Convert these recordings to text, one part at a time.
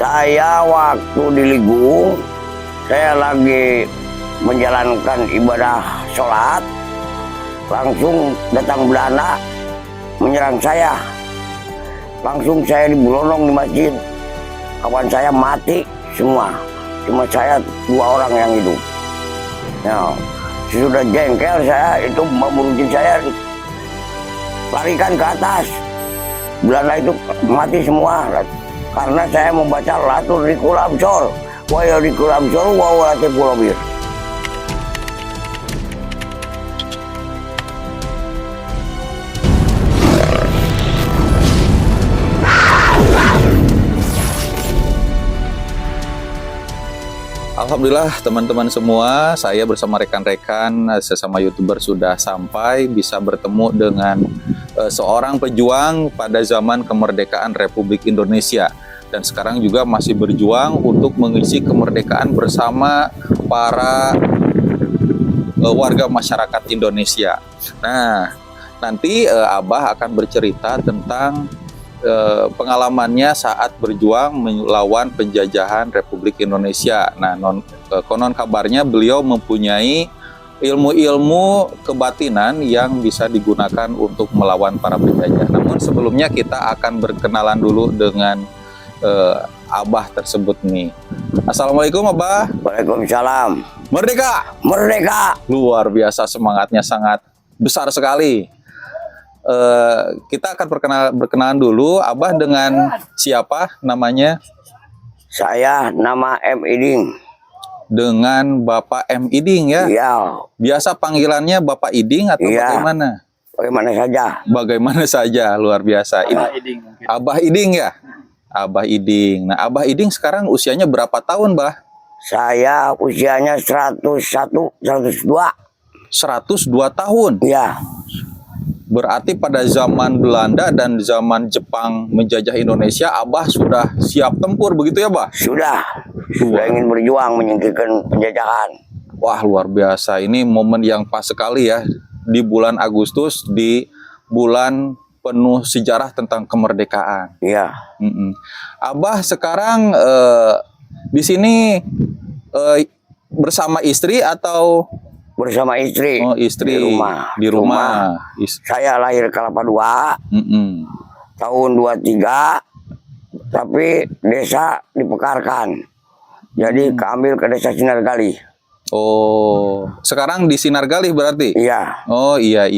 Saya waktu di Ligung, saya lagi menjalankan ibadah sholat, langsung datang Belanda menyerang saya. Langsung saya dibulonong di masjid. Kawan saya mati semua, cuma saya 2 orang yang hidup. Nah, sudah jengkel saya, itu membunuh saya, larikan ke atas. Belanda itu mati semua karena saya membaca Latul Rikul Absor, wa yarikul absor wa walatiful abir. Alhamdulillah teman-teman semua, saya bersama rekan-rekan sesama YouTuber sudah sampai bisa bertemu dengan seorang pejuang pada zaman kemerdekaan Republik Indonesia, dan sekarang juga masih berjuang untuk mengisi kemerdekaan bersama para warga masyarakat Indonesia. Nah, nanti Abah akan bercerita tentang pengalamannya saat berjuang melawan penjajahan Republik Indonesia. Nah, konon kabarnya beliau mempunyai ilmu-ilmu kebatinan yang bisa digunakan untuk melawan para penjajah. Namun sebelumnya kita akan berkenalan dulu dengan Abah tersebut nih. Assalamualaikum Abah. Waalaikumsalam. Merdeka! Merdeka! Luar biasa, semangatnya sangat besar sekali. Kita akan berkenalan dulu. Abah dengan siapa namanya? Saya nama M. Iding. Dengan Bapak M. Iding ya? Iya. Biasa panggilannya Bapak Iding atau bagaimana? Bagaimana saja. Bagaimana saja, luar biasa. Abah Iding. Abah Iding ya? Abah Iding. Nah, Abah Iding sekarang usianya berapa tahun, Bah? Saya usianya 101, 102. 102 tahun? Iya. Berarti pada zaman Belanda dan zaman Jepang menjajah Indonesia, Abah sudah siap tempur, begitu ya, Bah? Sudah ingin berjuang menyingkirkan penjajahan. Wah, luar biasa. Ini momen yang pas sekali ya. Di bulan Agustus, di bulan penuh sejarah tentang kemerdekaan. Iya. Abah sekarang di sini bersama istri atau... Bersama istri. Oh, istri di rumah. Saya lahir Kelapa II tahun 23, tapi desa dipekarkan, jadi keambil ke desa Sinargali. Oh, sekarang di Sinargali berarti? Iya. Oh iya.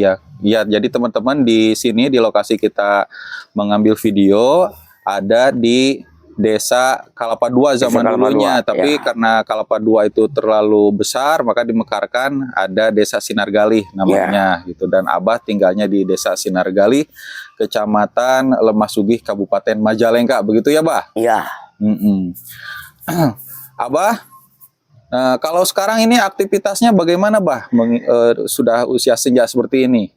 Jadi teman-teman di sini di lokasi kita mengambil video ada di Desa Kelapa II zaman dulunya, tapi karena Kelapa II itu terlalu besar maka dimekarkan ada Desa Sinargali namanya gitu, dan Abah tinggalnya di Desa Sinargali, Kecamatan Lemah Sugih, Kabupaten Majalengka, begitu ya, Bah? Iya. Abah, kalau sekarang ini aktivitasnya bagaimana, Bah? Sudah usia senja seperti ini,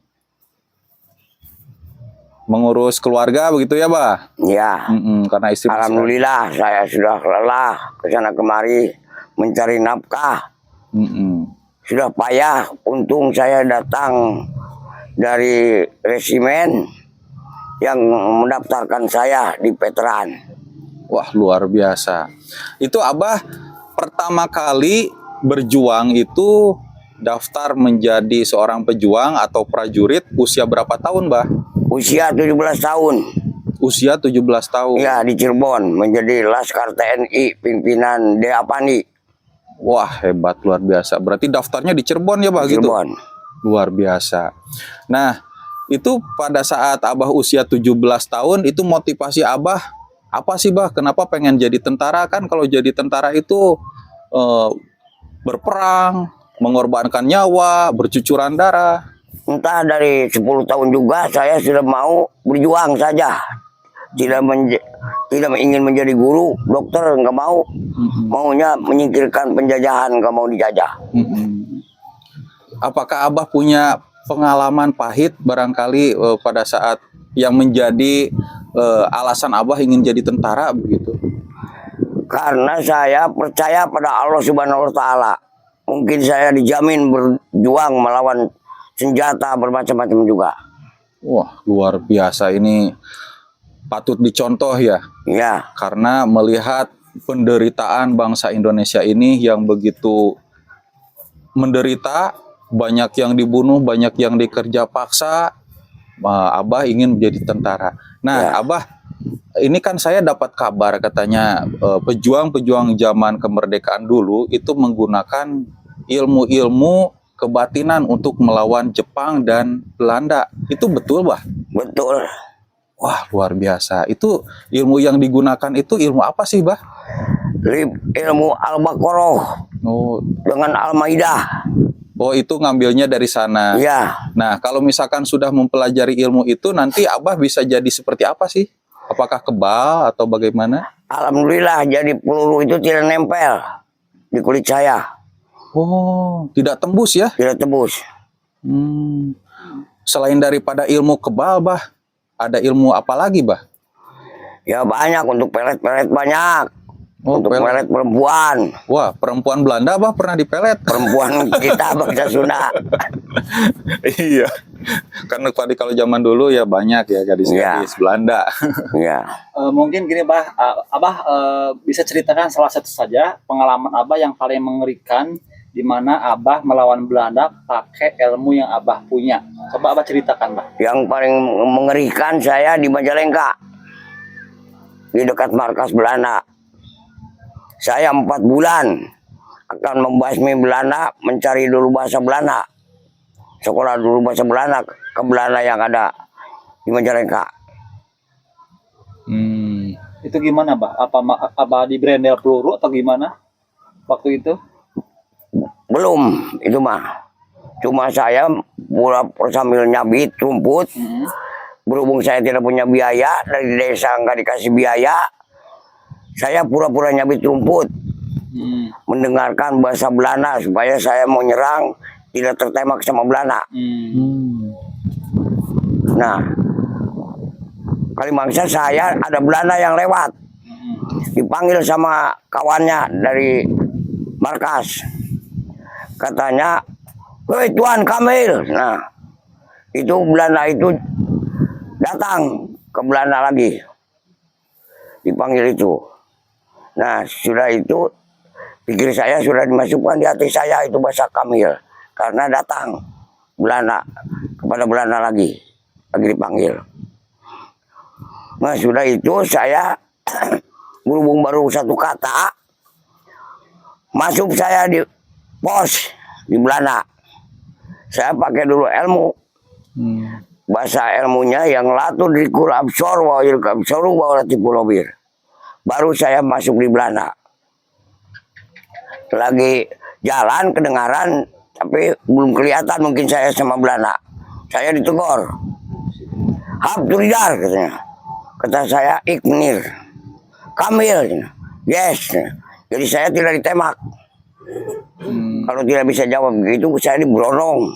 mengurus keluarga begitu ya, Bah? Iya. Karena istri. Alhamdulillah saya sudah lelah kesana kemari mencari nafkah. Sudah payah, untung saya datang dari resimen yang mendaftarkan saya di veteran. Wah, luar biasa. Itu Abah pertama kali berjuang itu daftar menjadi seorang pejuang atau prajurit usia berapa tahun, Bah? Usia 17 tahun. Usia 17 tahun. Ya, di Cirebon menjadi Laskar TNI pimpinan Dea Pandi. Wah, hebat, luar biasa. Berarti daftarnya di Cirebon ya, Bah? Cirebon. Gitu? Luar biasa. Nah, itu pada saat Abah usia 17 tahun itu motivasi Abah apa sih, Bah? Kenapa pengen jadi tentara? Kan kalau jadi tentara itu berperang, mengorbankan nyawa, bercucuran darah. Entah dari 10 tahun juga saya sudah mau berjuang saja. Tidak ingin menjadi guru, dokter nggak mau. Maunya menyingkirkan penjajahan, nggak mau dijajah. Apakah Abah punya pengalaman pahit barangkali pada saat yang menjadi alasan Abah ingin jadi tentara begitu? Karena saya percaya pada Allah Subhanahu wa Ta'ala. Mungkin saya dijamin berjuang melawan senjata bermacam-macam juga. Wah, luar biasa ini. patut dicontoh ya, Ya, karena melihat penderitaan bangsa Indonesia ini yang begitu menderita, banyak yang dibunuh, banyak yang dikerja paksa. Abah ingin menjadi tentara. Nah, Ya. Abah, ini kan saya dapat kabar katanya pejuang-pejuang zaman kemerdekaan dulu itu menggunakan ilmu-ilmu kebatinan untuk melawan Jepang dan Belanda. Itu betul, Bah? betul. Wah, luar biasa. Itu ilmu yang digunakan itu ilmu apa sih, Bah? Ilmu Al-Baqarah Oh, dengan Al-Maidah. oh itu ngambilnya dari sana. Ya, Nah, kalau misalkan sudah mempelajari ilmu itu, nanti Abah bisa jadi seperti apa sih? Apakah kebal atau bagaimana? alhamdulillah jadi peluru itu tidak nempel di kulit saya, Oh, tidak tembus ya? tidak tembus. Hmm. Selain daripada ilmu kebal, Bah, ada ilmu apa lagi, Bah? Ya banyak untuk pelet-pelet banyak. Oh, Untuk pelet. pelet perempuan. Wah, perempuan Belanda, Bah, pernah dipelet? Perempuan kita bangsa Sunda. Iya. Karena tadi kalau zaman dulu ya banyak ya gadis-gadis Belanda. Ya. Mungkin gini, Bah, Abah bisa ceritakan salah satu saja pengalaman Abah yang paling mengerikan di mana Abah melawan Belanda pakai ilmu yang Abah punya. Coba Abah ceritakan, Bah. Yang paling mengerikan saya di Majalengka. Di dekat markas Belanda. Saya 4 bulan akan membasmi Belanda, mencari dulu bahasa Belanda. Sekolah dulu bahasa Belanda ke Belanda yang ada di Majalengka. Itu gimana, Bah? Apa Abah di brandel peluru atau gimana waktu itu? Belum, itu mah. Cuma saya pura-pura sambil nyabit rumput. Berhubung saya tidak punya biaya, dari desa nggak dikasih biaya, saya pura-pura nyabit rumput. Mendengarkan bahasa Belanda supaya saya mau nyerang tidak tertembak sama Belanda. Nah, kali mangsa saya ada Belanda yang lewat. Dipanggil sama kawannya dari markas. Katanya, "Woi Tuan Kamil." Nah, itu Belanda itu datang ke Belanda lagi. Dipanggil itu. Nah, sudah itu pikir saya sudah dimasukkan di hati saya itu bahasa Kamil. Karena datang Belanda kepada Belanda lagi dipanggil. Nah, sudah itu saya berhubung baru satu kata, masuk saya di pos di Belanda. Saya pakai dulu ilmu. Bahasa ilmunya yang latur di kurabsor wa yurkabsoru wa latikulobir. Baru saya masuk di Belanda. Lagi jalan kedengaran tapi belum kelihatan mungkin saya sama Belanda. Saya ditegur. Habturidar katanya. Kata saya Ikmenir. Kamil. Yes. Jadi saya tidak ditembak. Kalau tidak bisa jawab begitu saya diberondong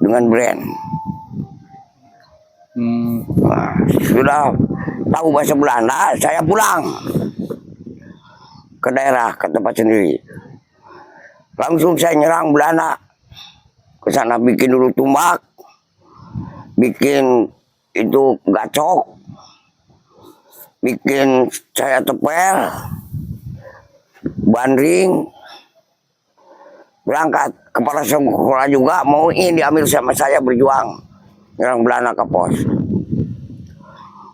dengan brand. Nah, sudah tahu bahasa Belanda, saya pulang ke daerah, ke tempat sendiri. Langsung saya nyerang Belanda. Ke sana bikin dulu tumbak, bikin itu gacok, bikin saya tepel, bandring, berangkat. Kepala sekolah juga mau ini diambil sama saya berjuang nyerang Belanda ke pos.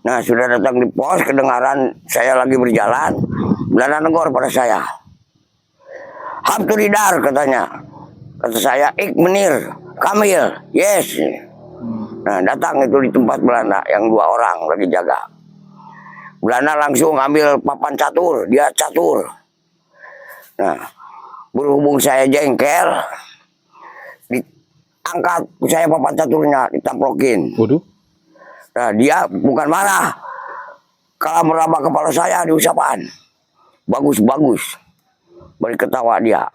Nah, sudah datang di pos, kedengaran saya lagi berjalan, Belanda negor pada saya. Habturidar katanya. Kata saya, Ikmenir, Kamil, yes. Nah, datang itu di tempat Belanda yang 2 orang lagi jaga. Belanda langsung ambil papan catur, dia catur. Nah, berhubung saya jengkel, diangkat saya papan caturnya, ditamplokin. Waduh. Nah, dia bukan marah. Kalau meraba kepala saya diusapan. Bagus-bagus. Beri ketawa dia.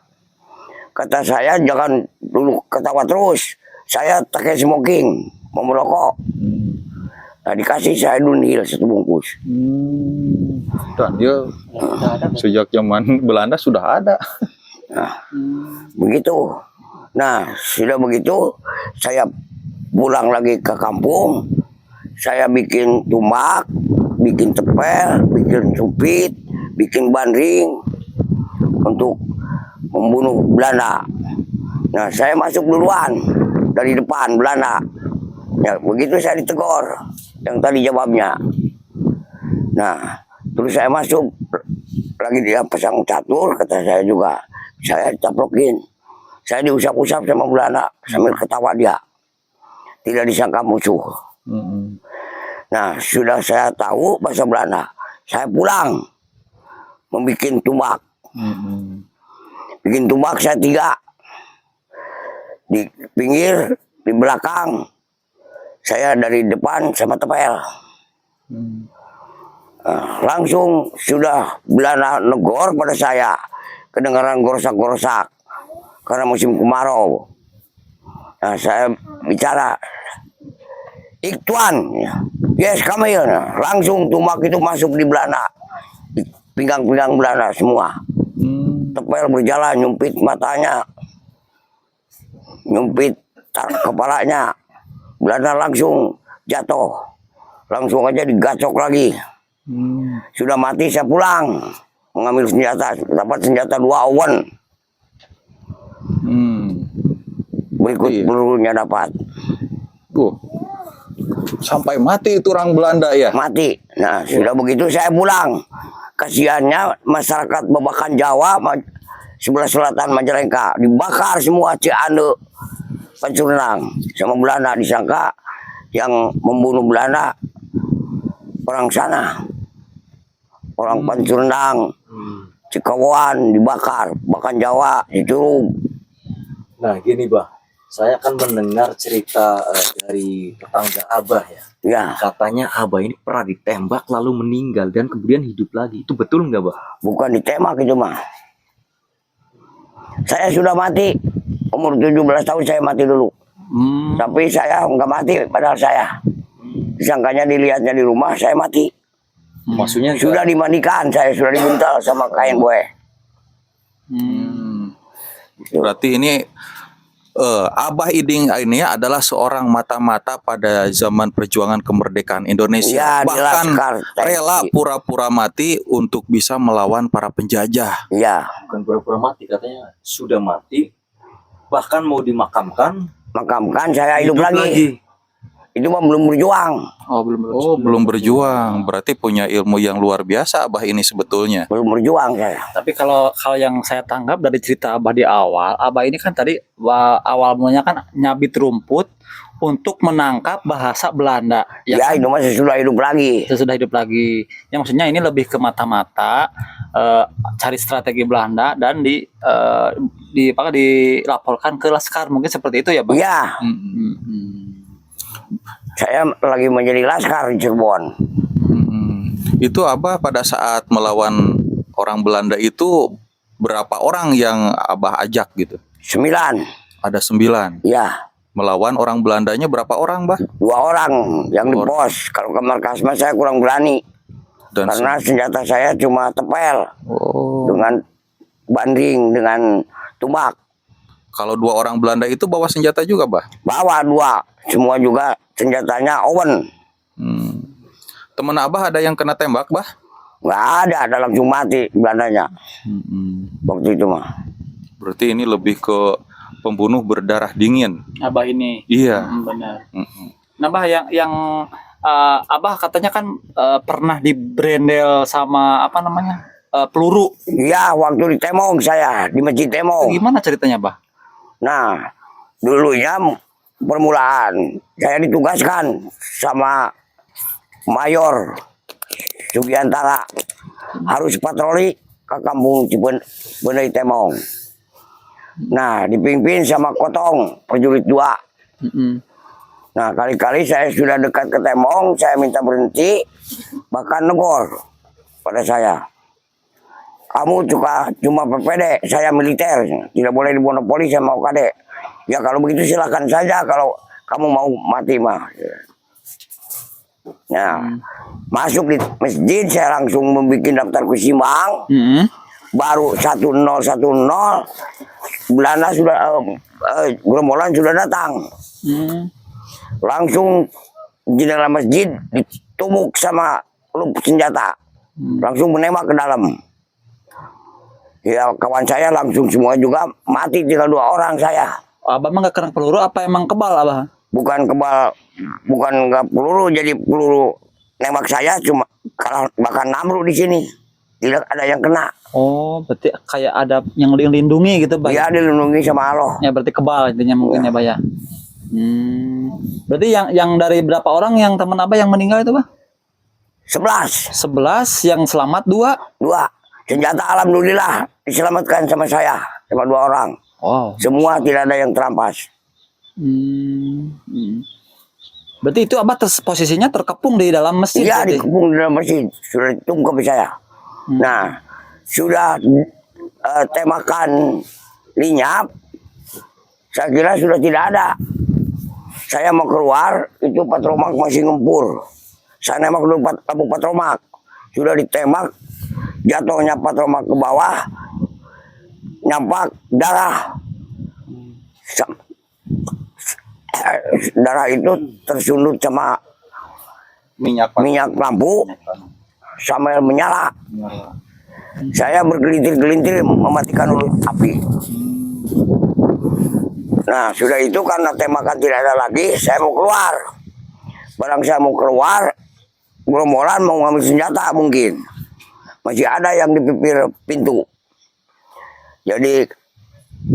Kata saya jangan dulu ketawa terus. Saya pakai smoking, mau merokok. Nah, dikasih saya Dunhill 1 bungkus. Dan dia sejak zaman Belanda sudah ada. Nah, begitu. Nah, sudah begitu, saya pulang lagi ke kampung. saya bikin tumbak, bikin tepel, bikin supit, bikin bandring untuk membunuh Belanda. Nah, saya masuk duluan dari depan Belanda. Ya, begitu saya ditegur yang tadi jawabnya. Nah, terus saya masuk lagi, dia pasang catur, kata saya juga. Saya ditaplokin. Saya diusap-usap sama Belanda sambil ketawa dia. Tidak disangka musuh. Nah, sudah saya tahu bahasa Belanda, saya pulang membuat tumbak. Bikin tumbak saya 3. Di pinggir, di belakang. Saya dari depan sama tepel. Langsung sudah Belanda negor pada saya. Kedengaran gorosak-gorosak. Karena musim kemarau. Nah, saya bicara, Iktuan, yes kami. Langsung tumbak itu masuk di Belanda. Pinggang-pinggang Belanda semua. Tepel berjalan, nyumpit matanya. Nyumpit kepalanya. Belanda langsung jatuh. Langsung aja digacok lagi. Sudah mati saya pulang. Mengambil senjata. Dapat senjata 2 owen. Berikut pelurunya dapat. Sampai mati itu orang Belanda ya? Mati. Nah, sudah begitu saya pulang. Kasihannya masyarakat Babakan Jawa, sebelah selatan Majalengka, dibakar semua Ciande, Pancurendang sama Belanda. Disangka yang membunuh Belanda orang sana, orang Pancurendang, Cikawan dibakar, Babakan Jawa dicurug. Nah gini Bah, saya kan mendengar cerita dari tetangga Abah ya. Ya, Katanya Abah ini pernah ditembak lalu meninggal dan kemudian hidup lagi. Itu betul nggak Bah? bukan ditembak itu mah. Saya sudah mati. Umur 17 tahun saya mati dulu. Tapi saya nggak mati padahal saya. Disangkanya dilihatnya di rumah, saya mati. Maksudnya Sudah dimandikan, saya sudah dibuntal sama kain boe. Berarti ini Abah Iding ini adalah seorang mata-mata pada zaman perjuangan kemerdekaan Indonesia. Ya, di Bahkan Laskar. rela pura-pura mati untuk bisa melawan para penjajah. Ya, bukan pura-pura mati, katanya sudah mati, bahkan mau dimakamkan, makamkan saya hidup lagi. Itu mah belum berjuang. Oh, belum. Oh, belum berjuang. Berarti punya ilmu yang luar biasa Abah ini sebetulnya. Belum berjuang saya. Tapi kalau yang saya tangkap dari cerita Abah di awal, Abah ini kan tadi awal mulanya kan nyabit rumput untuk menangkap bahasa Belanda. Ya, kan? itu mah sesudah hidup lagi. Sesudah hidup lagi. Yang maksudnya ini lebih ke mata-mata cari strategi Belanda dan dilaporkan ke Laskar, mungkin seperti itu ya, Bang? Ya, saya lagi menjadi Laskar di Cirebon. Itu Abah pada saat melawan orang Belanda itu berapa orang yang Abah ajak gitu? 9. Ada 9. Ya, Melawan orang Belandanya berapa orang, Bah? 2 orang yang di pos. Kalau ke markas mah saya kurang berani. Dan Karena senjata saya cuma tepel. Dengan banding, dengan tumbak. kalau 2 orang Belanda itu bawa senjata juga, Bah? Bawa 2. Semua juga senjatanya owen. Temen Abah ada yang kena tembak, Bah? Nggak ada langsung mati Belandanya. Waktu itu mah. Berarti ini lebih ke pembunuh berdarah dingin. Abah ini. Iya. Benar. Nah, Bah, yang Abah katanya kan pernah dibrendel sama apa namanya? Peluru. Iya, waktu di Temong saya, di Masjid Itu Temong. gimana ceritanya, Bah? Nah, dulunya permulaan saya ditugaskan sama Mayor Sugiantara, harus patroli ke kampung Cibenei Temong. Nah, dipimpin sama Kotong, prajurit 2. Nah, kali-kali saya sudah dekat ke Temong, saya minta berhenti, bahkan negor pada saya. Kamu cuma PPD, saya militer, tidak boleh dimonopoli sama OKD. Ya kalau begitu silakan saja kalau kamu mau mati mah. Nah, masuk di masjid saya langsung membuat daftar kusimbang. Baru 1010 Belanda sudah gerombolan sudah datang. Langsung jendela masjid ditumbuk sama peluru senjata, langsung menembak ke dalam. Ya kawan saya langsung semua juga mati, tinggal 2 orang saya. Abah mah nggak kena peluru apa emang kebal abah? Bukan kebal, bukan nggak peluru, jadi peluru nembak saya cuma kalau bahkan namru di sini tidak ada yang kena. Oh, berarti kayak ada yang dilindungi gitu, Bah? Ya dilindungi sama Allah. Ya berarti kebal intinya mungkin ya, Bah ya. Berarti yang dari berapa orang yang teman Abah yang meninggal itu, Bah? 11 yang selamat 2. senjata alhamdulillah diselamatkan sama saya, sama 2 orang. Wow. Semua tidak ada yang terampas. Berarti itu Abah posisinya terkepung di dalam masjid. Iya, berarti? dikepung di dalam masjid, sudah ditunggu ke saya. Nah, sudah tembakan lenyap, saya kira sudah tidak ada. Saya mau keluar, itu patromak masih ngempur. Saya nembak dulu lampu patromak, sudah ditembak, jatuhnya patromak ke bawah, nyampak darah. Darah itu tersundut sama minyak lampu sambil menyala. Saya bergelintir-gelintir mematikan api. Nah, sudah itu karena tembakan tidak ada lagi, saya mau keluar. Barang saya mau keluar, gerombolan mau ngambil senjata mungkin. Masih ada yang di bibir pintu. Jadi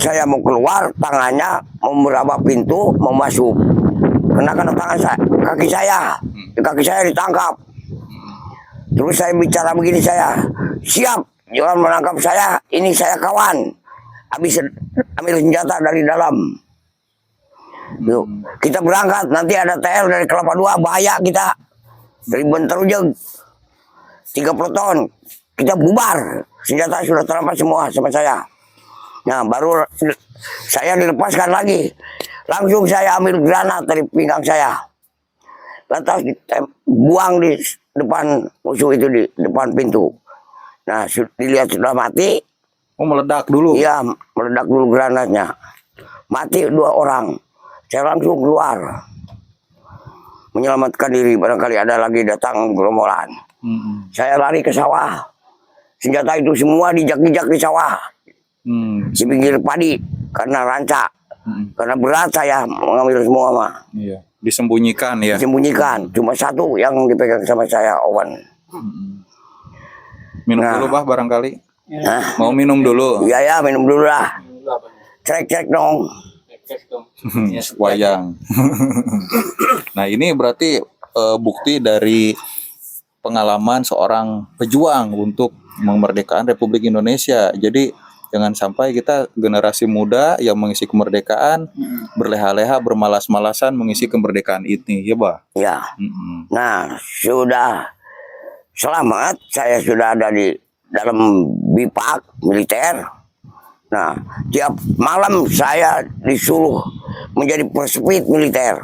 saya mau keluar, tangannya mau meraba pintu, mau masuk. Kena tangan saya, kaki saya. Kaki saya ditangkap. Terus saya bicara begini, saya siap, jangan menangkap saya, ini saya kawan. Habis ambil senjata dari dalam. Yuk, kita berangkat, nanti ada TL dari Kelapa 2, bahaya kita. Dari Benterujeg 30 ton, kita bubar. Senjata sudah terampas semua sama saya. Nah, baru saya dilepaskan lagi. Langsung saya ambil granat dari pinggang saya. Lantas buang di depan musuh itu, di depan pintu. Nah, dilihat sudah mati. Oh, meledak dulu? Iya, meledak dulu granatnya. Mati 2 orang. Saya langsung keluar. Menyelamatkan diri, barangkali ada lagi datang gerombolan. Saya lari ke sawah. Senjata itu semua dijak-dijak di sawah. Di pinggir padi, karena rancak. Karena berat saya mengambil semua mah. Iya. Disembunyikan ya? Disembunyikan. Cuma 1 yang dipegang sama saya, Owan. Minum Nah. dulu, Bah, barangkali. Nah, Mau minum dulu? iya ya, minum dulu lah. Cek dong. Wayang. Nah, ini berarti bukti dari pengalaman seorang pejuang untuk kemerdekaan Republik Indonesia. Jadi jangan sampai kita generasi muda yang mengisi kemerdekaan berleha-leha, bermalas-malasan mengisi kemerdekaan ini, ya, Bah? Ya. Nah, sudah selamat, saya sudah ada di dalam BIPAK militer. Nah, tiap malam saya disuruh menjadi persepit militer.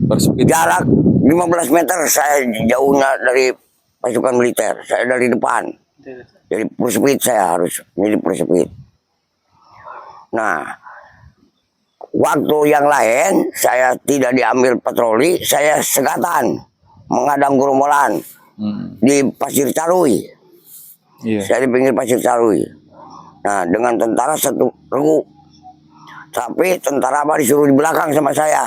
Persepit. Jarak 15 meter saya jauhnya dari pasukan militer. Saya dari depan. Jadi persepit, saya harus menjadi persepit. Nah, waktu yang lain saya tidak diambil patroli, saya segatan menghadang gerombolan di Pasir Caruy. Iya. Saya di pinggir Pasir Caruy. Nah, dengan tentara 1 regu. Tapi tentara apa disuruh di belakang sama saya.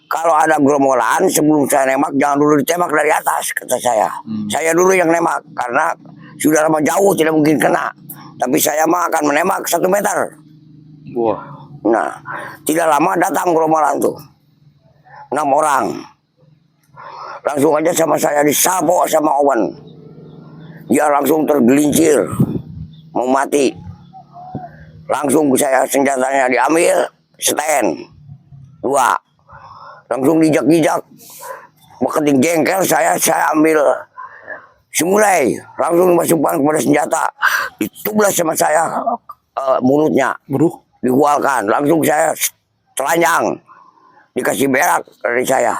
Kalau ada gerombolan, sebelum saya nembak, jangan dulu ditembak dari atas, kata saya. Saya dulu yang nembak, karena sudah lama jauh, tidak mungkin kena. Tapi saya mah akan menembak 1 meter. Wah. Nah, tidak lama datang gerombolan tuh. 6 orang. Langsung aja sama saya disabok sama Owen. Dia langsung tergelincir. Mau mati. Langsung saya senjatanya diambil, stand 2. Langsung dijak-dijak. Beketing jengkel saya ambil semulai. Langsung dimasukkan kepada senjata. Ditublas sama saya mulutnya. Digualkan. Langsung saya telanjang. Dikasih berak dari saya.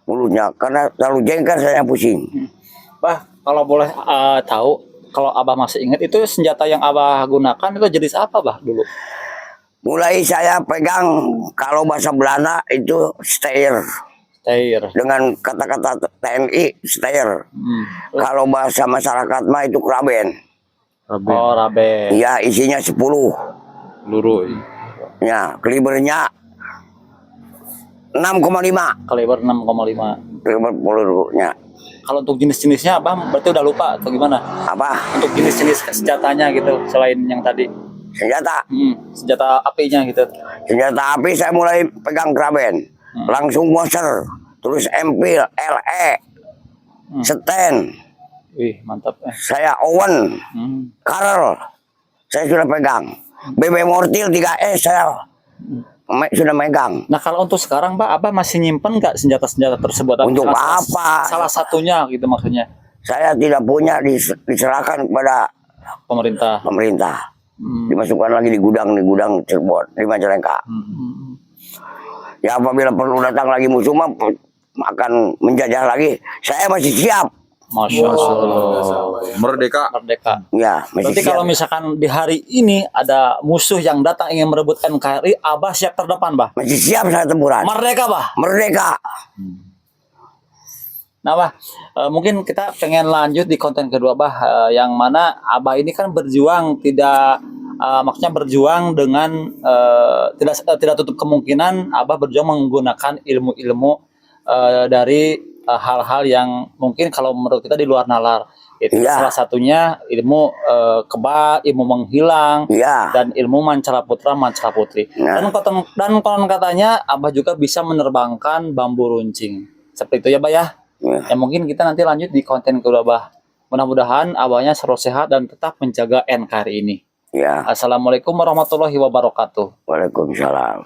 Mulutnya. Karena terlalu jengkel saya pusing. Bah, kalau boleh tahu, kalau Abah masih ingat itu senjata yang Abah gunakan itu jenis apa, Bah, dulu? Mulai saya pegang, kalau bahasa Belanda itu steyr. Tair. Dengan kata-kata TNI, steyr. Kalau bahasa masyarakat mah itu kraben. Oh, rabe. Ya, isinya 10. Luruy. Ya, kalibernya 6,5. Kaliber 6,5. Kaliber pelurunya. Kalau untuk jenis-jenisnya Abah berarti udah lupa atau gimana? Apa? Untuk jenis-jenis senjatanya gitu selain yang tadi. Senjata. Senjata apinya gitu. Senjata api saya mulai pegang kraben. Langsung Moser. Terus empil, LE. Sten. Wih, mantap. Saya Owen. Karel. Saya sudah pegang. BB Mortil 3S saya sudah megang. Nah kalau untuk sekarang Abah masih nyimpen nggak senjata-senjata tersebut? Untuk Salah- apa? Salah satunya gitu maksudnya. Saya tidak punya, diserahkan kepada Pemerintah. pemerintah. Dimasukkan lagi di gudang Cirebon, di Majalengka. Ya apabila perlu datang lagi musuh mah akan menjajah lagi. Saya masih siap. Masya Allah. Merdeka. Merdeka. Ya, masih Berarti siap. kalau misalkan di hari ini ada musuh yang datang ingin merebut NKRI, Abah siap terdepan, Bah. Masih siap saya tempuran. Merdeka, Bah. Merdeka. Nah, Bah, mungkin kita pengen lanjut di konten kedua, Bah, yang mana Abah ini kan berjuang tidak maksudnya berjuang dengan tidak tutup kemungkinan Abah berjuang menggunakan ilmu-ilmu dari hal-hal yang mungkin kalau menurut kita di luar nalar. Itu Iya. salah satunya ilmu kebal, ilmu menghilang, Ya. dan ilmu mancara putra, mancara putri. Nah. Dan konon katanya Abah juga bisa menerbangkan bambu runcing. Seperti itu ya, Bah ya. Ya. Ya mungkin kita nanti lanjut di konten kedua, Bah. Mudah-mudahan Abahnya selalu sehat dan tetap menjaga NKRI ini. Ya. Assalamualaikum warahmatullahi wabarakatuh. Waalaikumsalam.